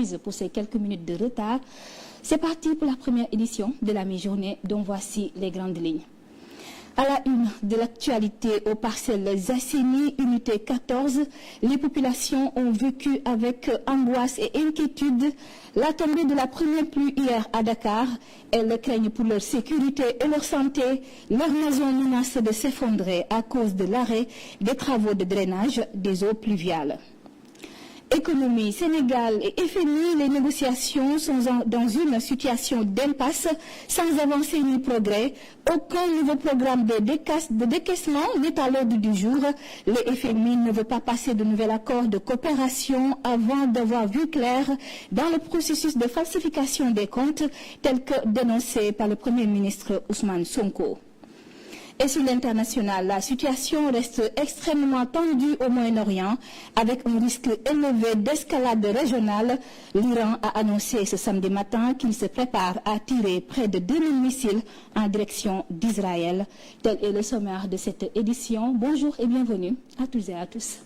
m'excuse pour ces quelques minutes de retard. C'est parti pour la première édition de la mi-journée dont voici les grandes lignes. À la une de l'actualité aux Parcelles Assainies, unité 14, les populations ont vécu avec angoisse et inquiétude la tombée de la première pluie hier à Dakar. Elles craignent pour leur sécurité et leur santé. Leur maison menace de s'effondrer à cause de l'arrêt des travaux de drainage des eaux pluviales. Économie, Sénégal et FMI, les négociations sont dans une situation d'impasse sans avancée ni progrès. Aucun nouveau programme de décaissement n'est à l'ordre du jour. Le FMI ne veut pas passer de nouvel accord de coopération avant d'avoir vu clair dans le processus de falsification des comptes tel que dénoncé par le Premier ministre Ousmane Sonko. Et sur l'international, la situation reste extrêmement tendue au Moyen-Orient avec un risque élevé d'escalade régionale. L'Iran a annoncé ce samedi matin qu'il se prépare à tirer près de 2000 missiles en direction d'Israël. Tel est le sommaire de cette édition. Bonjour et bienvenue à toutes et à tous.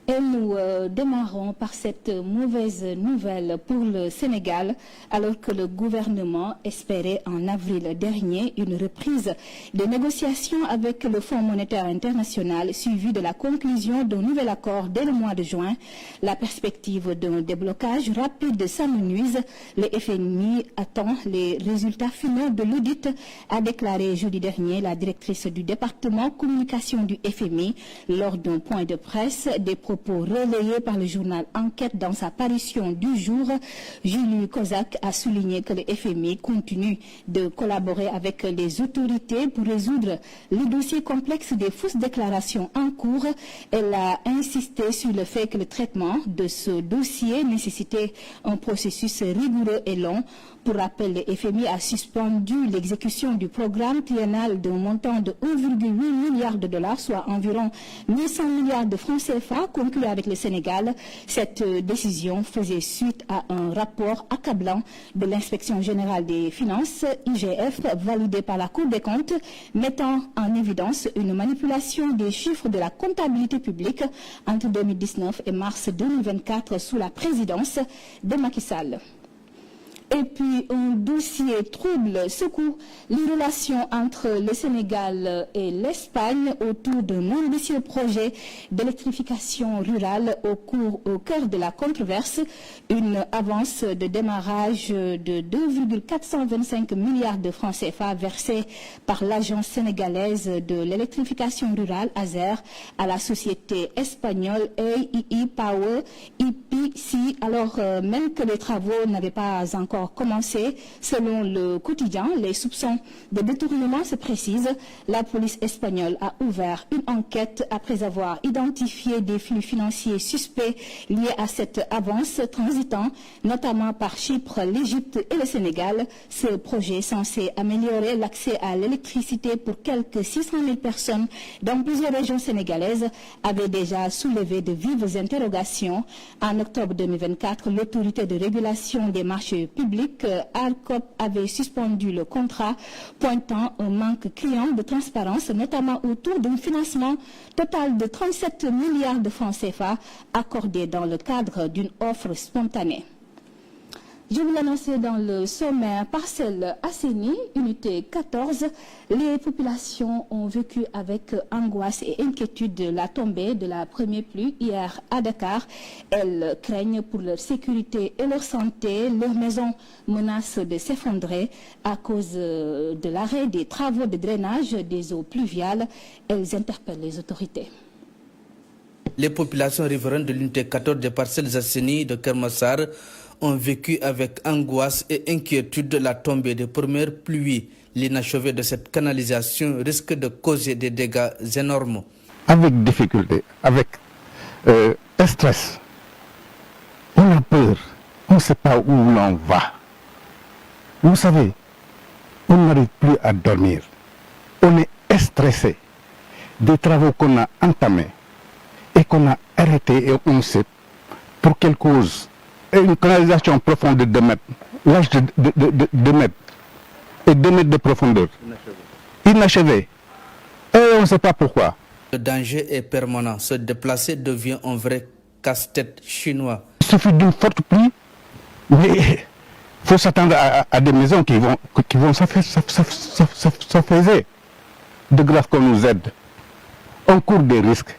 Et nous démarrons par cette mauvaise nouvelle pour le Sénégal, alors que le gouvernement espérait en avril dernier une reprise des négociations avec le Fonds monétaire international, suivie de la conclusion d'un nouvel accord dès le mois de juin. La perspective d'un déblocage rapide s'amenuise. Le FMI attend les résultats finaux de l'audit, a déclaré jeudi dernier la directrice du département communication du FMI lors d'un point de presse. Des propos relayés par le journal Enquête dans sa parution du jour. Julie Kozak a souligné que le FMI continue de collaborer avec les autorités pour résoudre le dossier complexe des fausses déclarations en cours. Elle a insisté sur le fait que le traitement de ce dossier nécessitait un processus rigoureux et long. Pour rappel, le FMI a suspendu l'exécution du programme triennal d'un montant de 1,8 milliard de dollars, soit environ 1100 milliards de francs CFA, conclu avec le Sénégal. Cette décision faisait suite à un rapport accablant de l'Inspection générale des finances, IGF, validé par la Cour des comptes, mettant en évidence une manipulation des chiffres de la comptabilité publique entre 2019 et mars 2024 sous la présidence de Macky Sall. Et puis, un dossier trouble secoue les relations entre le Sénégal et l'Espagne autour d'un ambitieux projet d'électrification rurale au cœur de la controverse. Une avance de démarrage de 2,425 milliards de francs CFA versée par l'agence sénégalaise de l'électrification rurale, ASER, à la société espagnole AEE Power, EPC, alors même que les travaux n'avaient pas encore commencé. Selon le quotidien, les soupçons de détournement se précisent. La police espagnole a ouvert une enquête après avoir identifié des flux financiers suspects liés à cette avance transitant notamment par Chypre, l'Égypte et le Sénégal. Ce projet censé améliorer l'accès à l'électricité pour quelques 600 000 personnes dans plusieurs régions sénégalaises avait déjà soulevé de vives interrogations. En octobre 2024, l'autorité de régulation des marchés publics, ARCOP, avait suspendu le contrat, pointant un manque criant de transparence, notamment autour d'un financement total de 37 milliards de francs CFA accordé dans le cadre d'une offre spontanée. Je vous l'annonçais dans le sommaire, Parcelles Assainies, unité 14. Les populations ont vécu avec angoisse et inquiétude la tombée de la première pluie hier à Dakar. Elles craignent pour leur sécurité et leur santé. Leur maison menace de s'effondrer à cause de l'arrêt des travaux de drainage des eaux pluviales. Elles interpellent les autorités. Les populations riveraines de l'unité 14 des Parcelles Assainies de Keur Massar ont vécu avec angoisse et inquiétude la tombée des premières pluies. L'inachevé de cette canalisation risque de causer des dégâts énormes. Avec difficulté, avec stress, on a peur, on ne sait pas où l'on va. Vous savez, on n'arrive plus à dormir. On est stressé des travaux qu'on a entamés et qu'on a arrêtés et on sait pour quelle cause. Et une canalisation profonde de 2 mètres, large de 2 mètres et 2 mètres de profondeur. inachevée. Et on ne sait pas pourquoi. Le danger est permanent. Se déplacer devient un vrai casse-tête chinois. Il suffit d'une forte pluie, mais il faut s'attendre à des maisons qui vont s'affaisser. De grâce qu'on nous aide. On court des risques.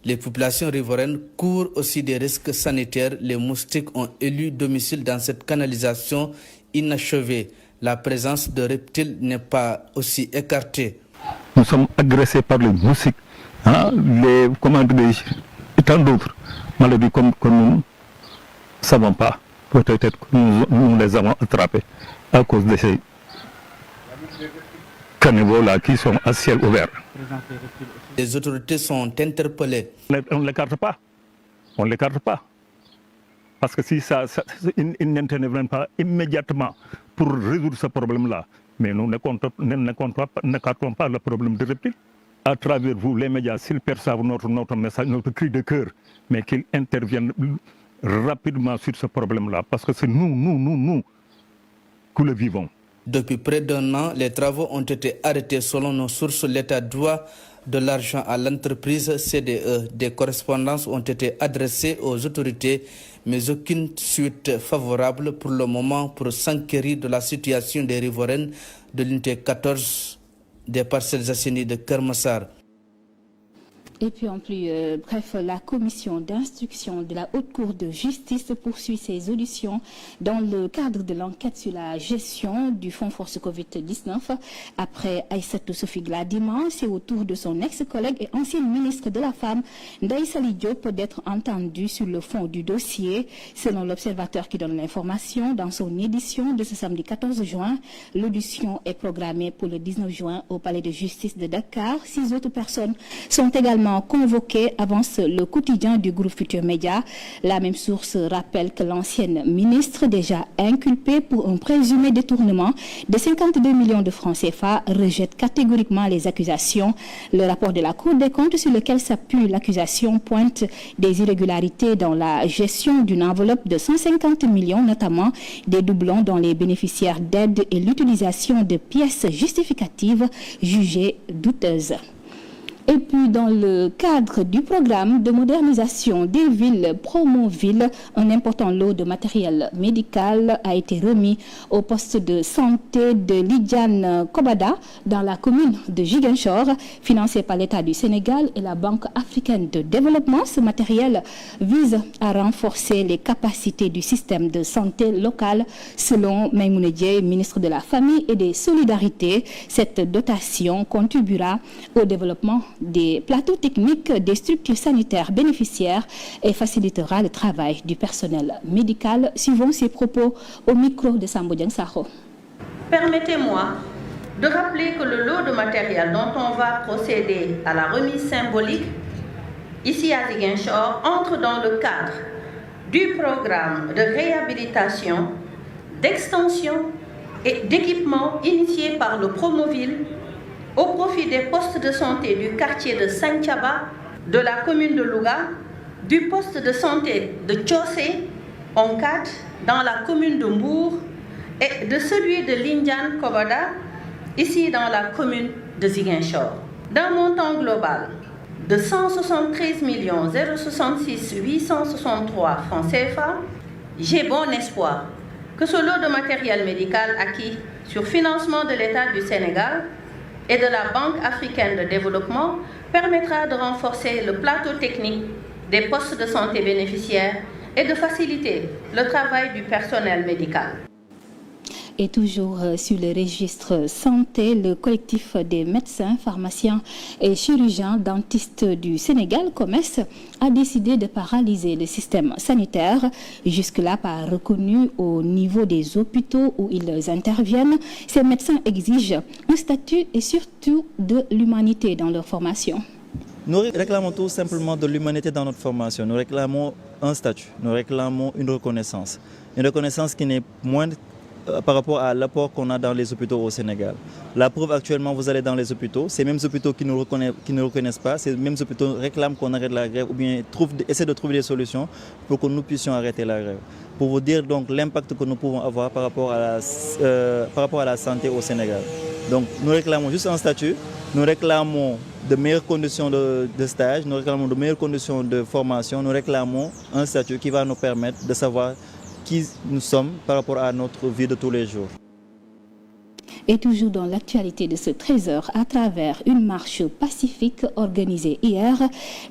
Les populations riveraines courent aussi des risques sanitaires. Les moustiques ont élu domicile dans cette canalisation inachevée. La présence de reptiles n'est pas aussi écartée. Nous sommes agressés par les moustiques, les commandes et tant d'autres maladies que nous ne savons pas. Peut-être que nous les avons attrapés à cause de ces caniveaux-là qui sont à ciel ouvert. Les autorités sont interpellées. On ne l'écarte pas. On ne l'écarte pas. Parce que si ils n'interviennent pas immédiatement pour résoudre ce problème-là, mais nous n'écartons pas le problème de reptiles. À travers vous, les médias, s'ils perçoivent notre message, notre cri de cœur, mais qu'ils interviennent rapidement sur ce problème-là, parce que c'est nous que le vivons. Depuis près d'un an, les travaux ont été arrêtés. Selon nos sources, l'État doit de l'argent à l'entreprise CDE. Des correspondances ont été adressées aux autorités, mais aucune suite favorable pour le moment pour s'enquérir de la situation des riveraines de l'unité 14 des Parcelles Assainies de Keur Massar. Et puis en plus, la commission d'instruction de la Haute Cour de justice poursuit ses auditions dans le cadre de l'enquête sur la gestion du Fonds Force Covid-19. Après Aïssatou Sophie Gladima, c'est au tour de son ex-collègue et ancienne ministre de la Femme, Ndeye Saly Diop, d'être entendue sur le fond du dossier. Selon l'observateur qui donne l'information, dans son édition de ce samedi 14 juin, l'audition est programmée pour le 19 juin au Palais de justice de Dakar. 6 autres personnes sont également convoqué, avance le quotidien du groupe Futur Média. La même source rappelle que l'ancienne ministre, déjà inculpée pour un présumé détournement de 52 millions de francs CFA, rejette catégoriquement les accusations. Le rapport de la Cour des comptes sur lequel s'appuie l'accusation pointe des irrégularités dans la gestion d'une enveloppe de 150 millions, notamment des doublons dans les bénéficiaires d'aide et l'utilisation de pièces justificatives jugées douteuses. Et puis, dans le cadre du programme de modernisation des villes Promoville, un important lot de matériel médical a été remis au poste de santé de Lidiane Kobada dans la commune de Ziguinchor, financé par l'État du Sénégal et la Banque africaine de développement. Ce matériel vise à renforcer les capacités du système de santé local, selon Maïmouna Dièye, ministre de la Famille et des Solidarités. Cette dotation contribuera au développement des plateaux techniques des structures sanitaires bénéficiaires et facilitera le travail du personnel médical. Suivons ces propos au micro de Sambou Dieng Sakho. Permettez-moi de rappeler que le lot de matériel dont on va procéder à la remise symbolique ici à Ziguinchor entre dans le cadre du programme de réhabilitation, d'extension et d'équipement initié par le Promoville au profit des postes de santé du quartier de Santhiaba, de la commune de Louga, du poste de santé de Tchossé, en 4, dans la commune de Mbour, et de celui de Lindiane Kobada, ici dans la commune de Ziguinchor. D'un montant global de 173 066 863 francs CFA, j'ai bon espoir que ce lot de matériel médical acquis sur financement de l'État du Sénégal et de la Banque africaine de développement permettra de renforcer le plateau technique des postes de santé bénéficiaires et de faciliter le travail du personnel médical. Et toujours sur le registre santé, le collectif des médecins, pharmaciens et chirurgiens dentistes du Sénégal, COMES, a décidé de paralyser le système sanitaire, jusque-là pas reconnu au niveau des hôpitaux où ils interviennent. Ces médecins exigent un statut et surtout de l'humanité dans leur formation. Nous réclamons tout simplement de l'humanité dans notre formation. Nous réclamons un statut, nous réclamons une reconnaissance qui n'est moindre par rapport à l'apport qu'on a dans les hôpitaux au Sénégal. La preuve, actuellement, vous allez dans les hôpitaux, ces mêmes hôpitaux qui ne reconnaissent pas, ces mêmes hôpitaux réclament qu'on arrête la grève ou bien essaient de trouver des solutions pour que nous puissions arrêter la grève. Pour vous dire donc l'impact que nous pouvons avoir par rapport à la santé au Sénégal. Donc nous réclamons juste un statut, nous réclamons de meilleures conditions de stage, nous réclamons de meilleures conditions de formation, nous réclamons un statut qui va nous permettre de savoir qui nous sommes par rapport à notre vie de tous les jours. Et toujours dans l'actualité de ce 13h, à travers une marche pacifique organisée hier,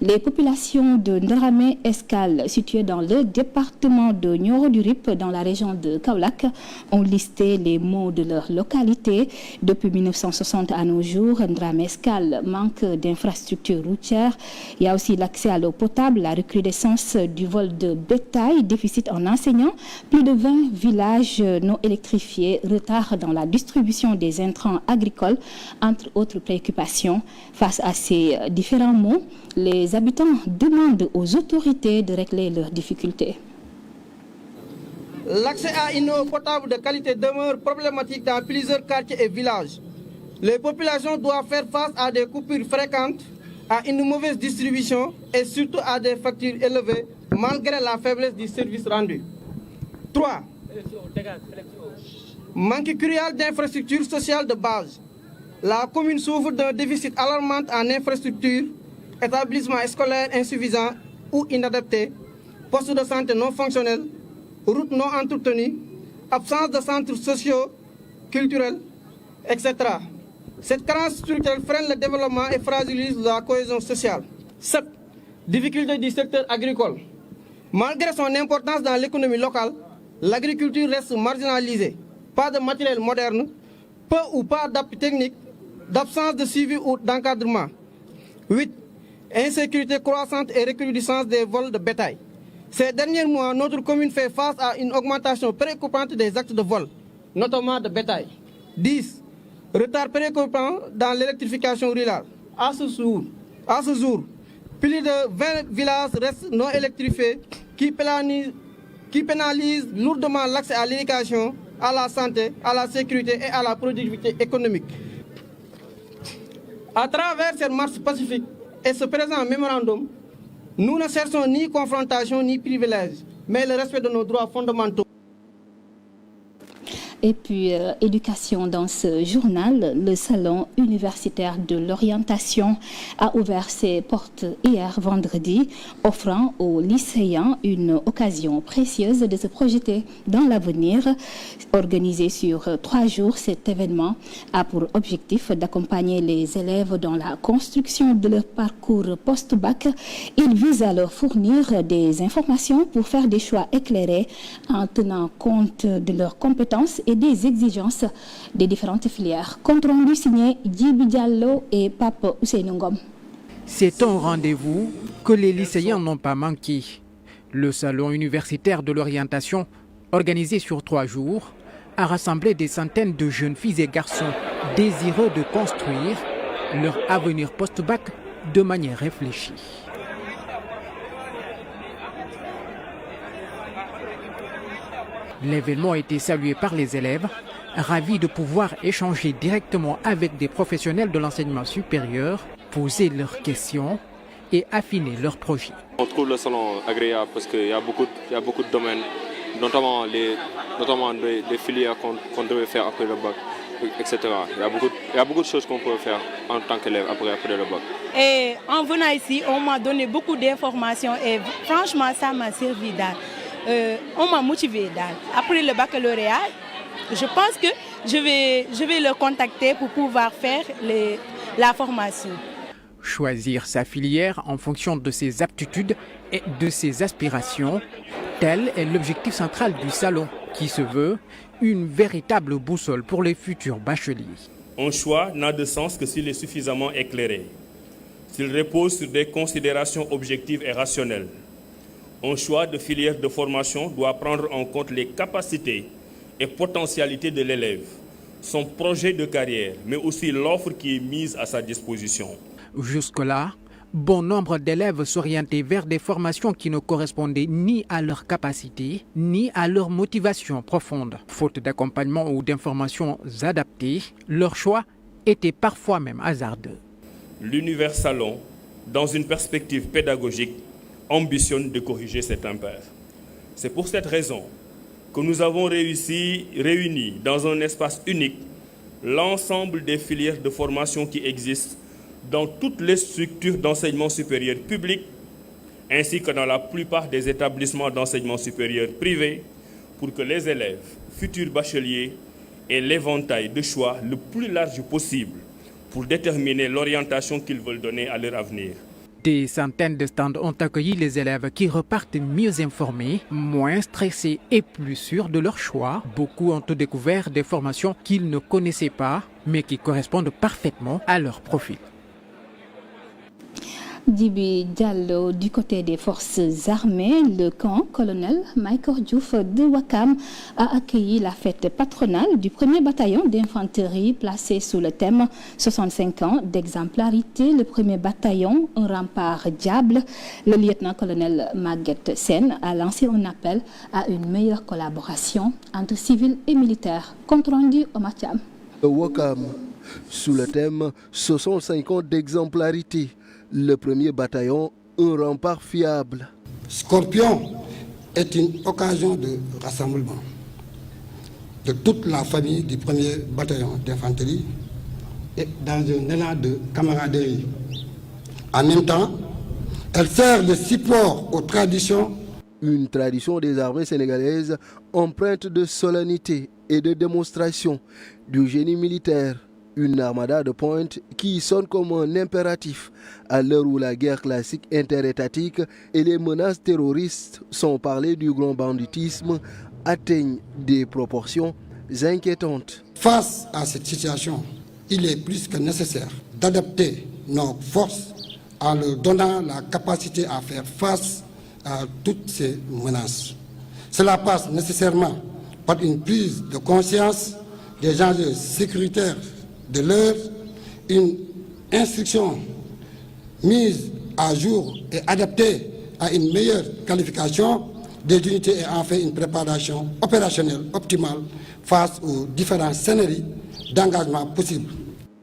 les populations de Ndramé Escale, situées dans le département de Nioro du Rip, dans la région de Kaolack, ont listé les maux de leur localité. Depuis 1960 à nos jours, Ndramé Escale manque d'infrastructures routières. Il y a aussi l'accès à l'eau potable, la recrudescence du vol de bétail, déficit en enseignants, plus de 20 villages non électrifiés, retard dans la distribution des intrants agricoles, entre autres préoccupations. Face à ces différents maux, les habitants demandent aux autorités de régler leurs difficultés. L'accès à une eau potable de qualité demeure problématique dans plusieurs quartiers et villages. Les populations doivent faire face à des coupures fréquentes, à une mauvaise distribution et surtout à des factures élevées malgré la faiblesse du service rendu. 3. Manque cruel d'infrastructures sociales de base. La commune souffre d'un déficit alarmant en infrastructures, établissements scolaires insuffisants ou inadaptés, postes de santé non fonctionnels, routes non entretenues, absence de centres sociaux, culturels, etc. Cette carence structurelle freine le développement et fragilise la cohésion sociale. 7. Difficultés du secteur agricole. Malgré son importance dans l'économie locale, l'agriculture reste marginalisée. Pas de matériel moderne, peu ou pas d'appui technique, d'absence de suivi ou d'encadrement. 8. Insécurité croissante et recrudescence des vols de bétail. Ces derniers mois, notre commune fait face à une augmentation préoccupante des actes de vol, notamment de bétail. 10. Retard préoccupant dans l'électrification rurale. À ce jour, plus de 20 villages restent non électrifiés qui pénalisent lourdement l'accès à l'éducation, à la santé, à la sécurité et à la productivité économique. À travers cette marche pacifique et ce présent mémorandum, nous ne cherchons ni confrontation ni privilège, mais le respect de nos droits fondamentaux. Et puis, éducation dans ce journal, le salon universitaire de l'orientation a ouvert ses portes hier vendredi, offrant aux lycéens une occasion précieuse de se projeter dans l'avenir. Organisé sur 3 jours, cet événement a pour objectif d'accompagner les élèves dans la construction de leur parcours post-bac. Il vise à leur fournir des informations pour faire des choix éclairés en tenant compte de leurs compétences et des exigences des différentes filières. Compte rendu signé Djibi Diallo et Pape Ousseynou Ngom. C'est un rendez-vous que les lycéens n'ont pas manqué. Le salon universitaire de l'orientation, organisé sur 3 jours, a rassemblé des centaines de jeunes filles et garçons désireux de construire leur avenir post-bac de manière réfléchie. L'événement a été salué par les élèves, ravis de pouvoir échanger directement avec des professionnels de l'enseignement supérieur, poser leurs questions et affiner leurs projets. On trouve le salon agréable parce qu'il y a beaucoup de domaines, notamment des filières qu'on devait faire après le bac, etc. Il y a beaucoup de choses qu'on peut faire en tant qu'élève après le bac. Et en venant ici, on m'a donné beaucoup d'informations et franchement, ça m'a servi on m'a motivé. Après le baccalauréat, je pense que je vais le contacter pour pouvoir faire la formation. Choisir sa filière en fonction de ses aptitudes et de ses aspirations, tel est l'objectif central du salon, qui se veut une véritable boussole pour les futurs bacheliers. Un choix n'a de sens que s'il est suffisamment éclairé, s'il repose sur des considérations objectives et rationnelles. Un choix de filière de formation doit prendre en compte les capacités et potentialités de l'élève, son projet de carrière, mais aussi l'offre qui est mise à sa disposition. Jusque-là, bon nombre d'élèves s'orientaient vers des formations qui ne correspondaient ni à leurs capacités, ni à leur motivation profonde. Faute d'accompagnement ou d'informations adaptées, leur choix était parfois même hasardeux. L'univers Salon, dans une perspective pédagogique, ambitionne de corriger cet impair. C'est pour cette raison que nous avons réuni dans un espace unique l'ensemble des filières de formation qui existent dans toutes les structures d'enseignement supérieur public, ainsi que dans la plupart des établissements d'enseignement supérieur privés, pour que les élèves, futurs bacheliers, aient l'éventail de choix le plus large possible pour déterminer l'orientation qu'ils veulent donner à leur avenir. Des centaines de stands ont accueilli les élèves qui repartent mieux informés, moins stressés et plus sûrs de leur choix. Beaucoup ont découvert des formations qu'ils ne connaissaient pas, mais qui correspondent parfaitement à leur profil. Djibi Diallo, du côté des forces armées, le camp colonel Maïkor Diouf de Ouakam a accueilli la fête patronale du 1er bataillon d'infanterie placé sous le thème 65 ans d'exemplarité. Le 1er bataillon, un rempart diable. Le lieutenant-colonel Maguette Sen a lancé un appel à une meilleure collaboration entre civils et militaires. Compte rendu au Mathiam. Ouakam, sous le thème 65 ans d'exemplarité. Le 1er bataillon, un rempart fiable. Scorpion est une occasion de rassemblement de toute la famille du 1er bataillon d'infanterie et dans un élan de camaraderie. En même temps, elle sert de support aux traditions. Une tradition des armées sénégalaises empreinte de solennité et de démonstration du génie militaire. Une armada de pointe qui sonne comme un impératif à l'heure où la guerre classique interétatique et les menaces terroristes, sans parler du grand banditisme, atteignent des proportions inquiétantes. Face à cette situation, il est plus que nécessaire d'adapter nos forces en leur donnant la capacité à faire face à toutes ces menaces. Cela passe nécessairement par une prise de conscience des enjeux sécuritaires de l'heure, une instruction mise à jour et adaptée à une meilleure qualification des unités et enfin une préparation opérationnelle optimale face aux différents scénarios d'engagement possibles.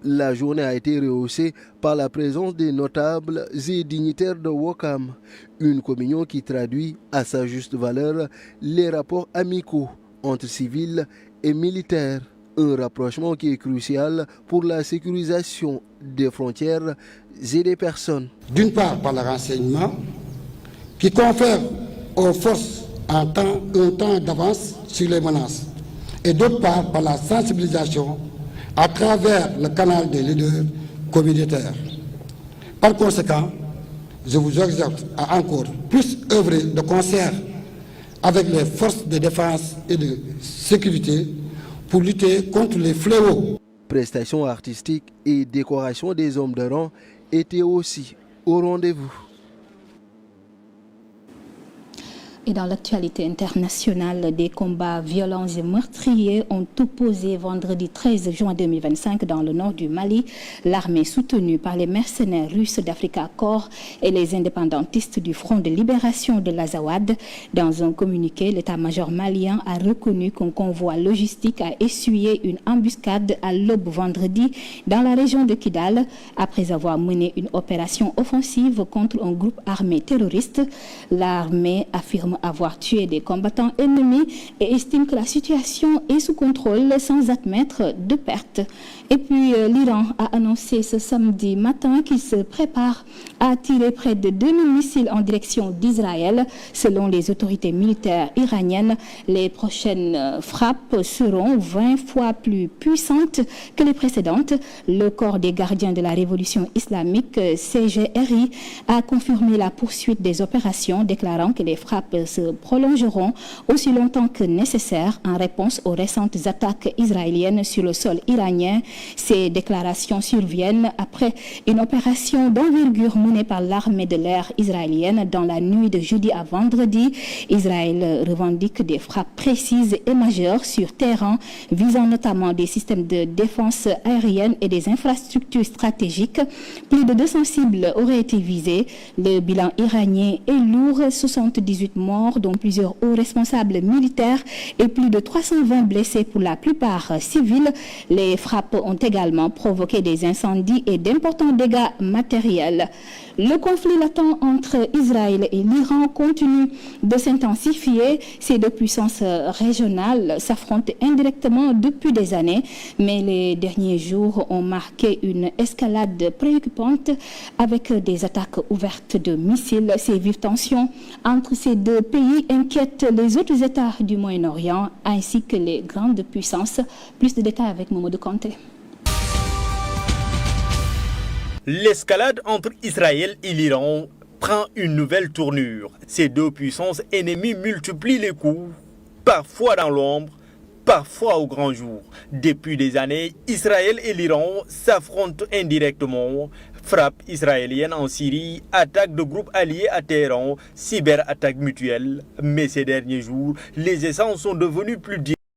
La journée a été rehaussée par la présence des notables et dignitaires de Ouakam, une communion qui traduit à sa juste valeur les rapports amicaux entre civils et militaires. Un rapprochement qui est crucial pour la sécurisation des frontières et des personnes. D'une part par le renseignement qui confère aux forces un temps d'avance sur les menaces et d'autre part par la sensibilisation à travers le canal des leaders communautaires. Par conséquent, je vous exhorte à encore plus œuvrer de concert avec les forces de défense et de sécurité pour lutter contre les fléaux. Prestations artistiques et décoration des hommes de rang étaient aussi au rendez-vous. Et dans l'actualité internationale, des combats violents et meurtriers ont opposé vendredi 13 juin 2025 dans le nord du Mali. L'armée soutenue par les mercenaires russes d'Africa Corps et les indépendantistes du Front de libération de l'Azawad. Dans un communiqué, l'état-major malien a reconnu qu'un convoi logistique a essuyé une embuscade à l'aube vendredi dans la région de Kidal après avoir mené une opération offensive contre un groupe armé terroriste. L'armée affirme avoir tué des combattants ennemis et estime que la situation est sous contrôle sans admettre de pertes. Et puis l'Iran a annoncé ce samedi matin qu'il se prépare à tirer près de 2000 missiles en direction d'Israël. Selon les autorités militaires iraniennes, les prochaines frappes seront 20 fois plus puissantes que les précédentes. Le corps des gardiens de la révolution islamique, CGRI, a confirmé la poursuite des opérations, déclarant que les frappes se prolongeront aussi longtemps que nécessaire en réponse aux récentes attaques israéliennes sur le sol iranien. Ces déclarations surviennent après une opération d'envergure menée par l'armée de l'air israélienne dans la nuit de jeudi à vendredi. Israël revendique des frappes précises et majeures sur terrain, visant notamment des systèmes de défense aérienne et des infrastructures stratégiques. Plus de 200 cibles auraient été visées. Le bilan iranien est lourd, 78 morts, dont plusieurs hauts responsables militaires et plus de 320 blessés pour la plupart civils. Les frappes ont également provoqué des incendies et d'importants dégâts matériels. Le conflit latent entre Israël et l'Iran continue de s'intensifier. Ces deux puissances régionales s'affrontent indirectement depuis des années, mais les derniers jours ont marqué une escalade préoccupante avec des attaques ouvertes de missiles. Ces vives tensions entre ces deux pays inquiètent les autres États du Moyen-Orient ainsi que les grandes puissances. Plus de détails avec Momo de Conté. L'escalade entre Israël et l'Iran prend une nouvelle tournure. Ces deux puissances ennemies multiplient les coups, parfois dans l'ombre, parfois au grand jour. Depuis des années, Israël et l'Iran s'affrontent indirectement. Frappes israéliennes en Syrie, attaques de groupes alliés à Téhéran, cyberattaques mutuelles. Mais ces derniers jours, les essences sont devenues plus directes.